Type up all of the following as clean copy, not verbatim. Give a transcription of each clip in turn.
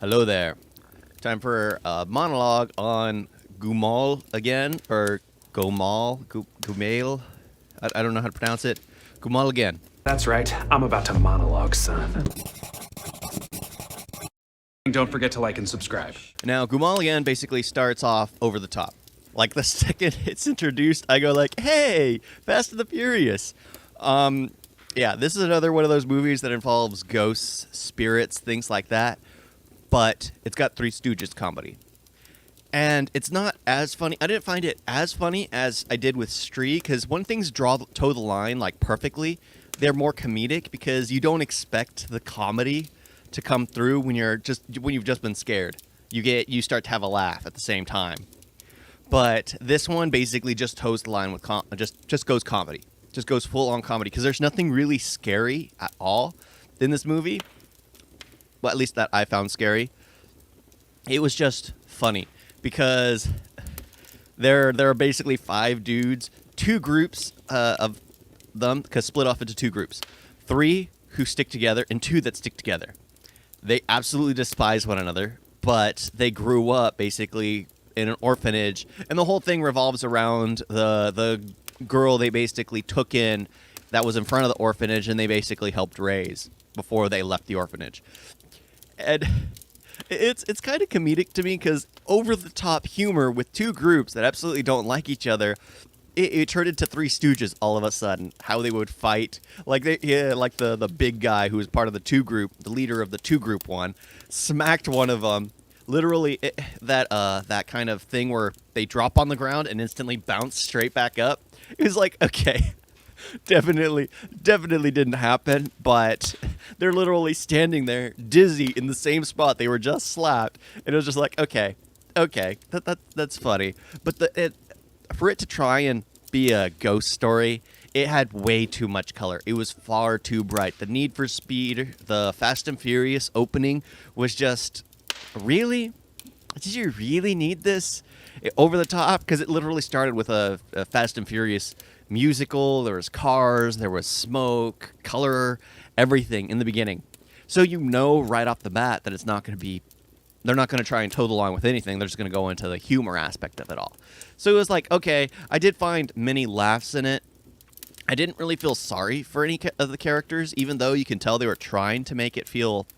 Hello there. Time for a monologue on Golmaal again, or Golmaal. I don't know how to pronounce it. Golmaal again. That's right. I'm about to monologue, son. Don't forget to like and subscribe. Now, Golmaal again basically starts off over the top. Like the second it's introduced, I go like, "Hey, Fast and the Furious." Yeah, this is another one of those movies that involves ghosts, spirits, things like that. But it's got Three Stooges comedy. And it's not as funny. I didn't find it as funny as I did with Stree, because when things toe the line like perfectly, they're more comedic because you don't expect the comedy to come through when you've just been scared. You start to have a laugh at the same time. But this one basically just toes the line with just goes comedy, just goes full on comedy because there's nothing really scary at all in this movie. Well, at least that I found scary. It was just funny because there are basically five dudes, two groups of them, because split off into two groups. Three who stick together and two that stick together. They absolutely despise one another, but they grew up basically in an orphanage, and the whole thing revolves around the girl they basically took in that was in front of the orphanage, and they basically helped raise before they left the orphanage. And it's kind of comedic to me because over-the-top humor with two groups that absolutely don't like each other, it turned into Three Stooges all of a sudden. How they would fight, like the big guy who was part of the two group, the leader of the two group one, smacked one of them. Literally, that kind of thing where they drop on the ground and instantly bounce straight back up. It was like, okay. Definitely didn't happen, but they're literally standing there dizzy in the same spot they were just slapped, and it was just like, okay, that's funny. But for it to try and be a ghost story, it had way too much color. It was far too bright. The Need for Speed, the Fast and Furious opening was just, really? Did you really need this? Over the top? Because it literally started with a Fast and Furious musical. There was cars, there was smoke, color, everything in the beginning. So you know right off the bat that it's not going to be, they're not going to try and toe the line with anything. They're just going to go into the humor aspect of it all. So it was like, okay, I did find many laughs in it. I didn't really feel sorry for any of the characters, even though you can tell they were trying to make it feel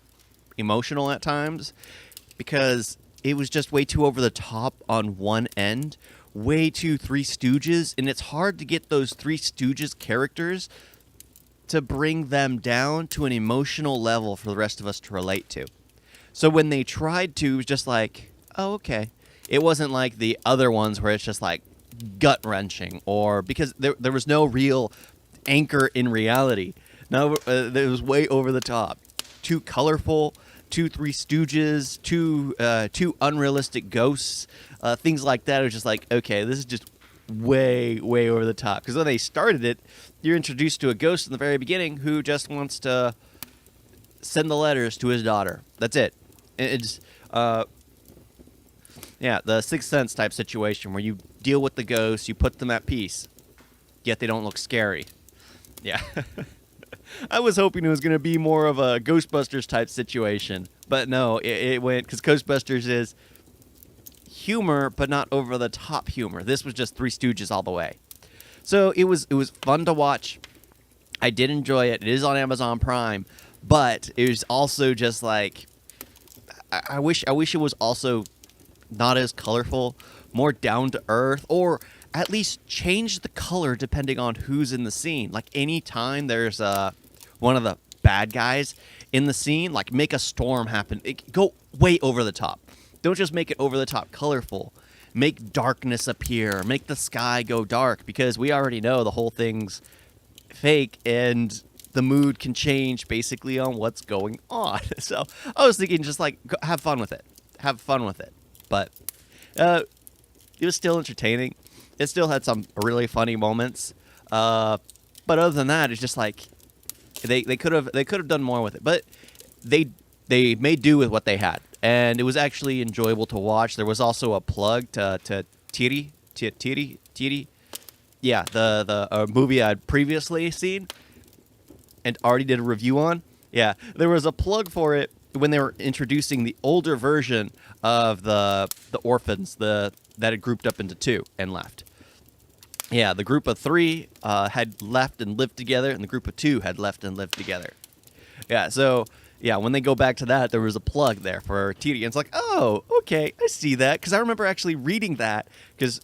emotional at times, because it was just way too over the top on one end. Way too Three Stooges, and it's hard to get those Three Stooges characters to bring them down to an emotional level for the rest of us to relate to. So when they tried to, it was just like, oh, okay. It wasn't like the other ones where it's just like gut-wrenching, or because there was no real anchor in reality. No, it was way over the top. Too colorful, two Three Stooges, two unrealistic ghosts, things like that. It was just like, okay, this is just way over the top. Because when they started it, you're introduced to a ghost in the very beginning who just wants to send the letters to his daughter. That's it. It's yeah, the Sixth Sense type situation where you deal with the ghosts, you put them at peace, yet they don't look scary. Yeah. I was hoping it was going to be more of a Ghostbusters type situation, but no, it went, because Ghostbusters is humor, but not over the top humor. This was just Three Stooges all the way. So it was fun to watch. I did enjoy it. It is on Amazon Prime, but it was also just like, I wish it was also not as colorful, more down to earth, or at least change the color depending on who's in the scene. Like anytime there's one of the bad guys in the scene, like make a storm happen. Go way over the top. Don't just make it over the top colorful. Make darkness appear. Make the sky go dark, because we already know the whole thing's fake and the mood can change basically on what's going on. So I was thinking just like have fun with it. Have fun with it. But it was still entertaining. It still had some really funny moments. But other than that, it's just like they could have done more with it. But they made do with what they had, and it was actually enjoyable to watch. There was also a plug to Tiri. Yeah, the movie I'd previously seen and already did a review on. Yeah, there was a plug for it when they were introducing the older version of the orphans, that had grouped up into two and left. Yeah, the group of three had left and lived together, and the group of two had left and lived together. Yeah, so yeah, when they go back to that, there was a plug there for TD. And it's like, oh, okay, I see that. Because I remember actually reading that. Because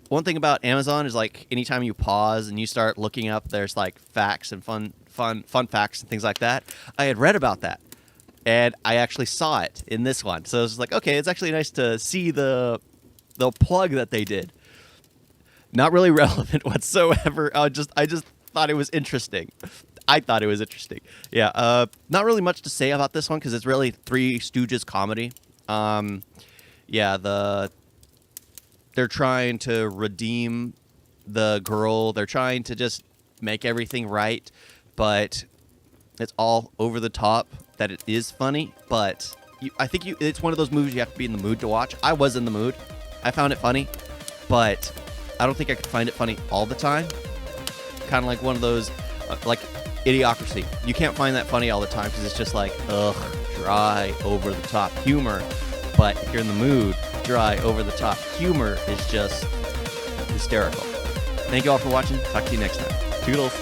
one thing about Amazon is, like, anytime you pause and you start looking up, there's, like, facts and fun facts and things like that. I had read about that. And I actually saw it in this one. So it was like, okay, it's actually nice to see the plug that they did. Not really relevant whatsoever. I just thought it was interesting. I thought it was interesting. Yeah, not really much to say about this one because it's really Three Stooges comedy. Yeah, they're trying to redeem the girl. They're trying to just make everything right, but it's all over the top. That it is funny, but I think it's one of those movies you have to be in the mood to watch. I was in the mood. I found it funny, but I don't think I could find it funny all the time. Kind of like one of those, like Idiocracy. You can't find that funny all the time because it's just like, ugh, dry, over the top humor. But if you're in the mood, dry, over the top humor is just hysterical. Thank you all for watching. Talk to you next time. Toodles.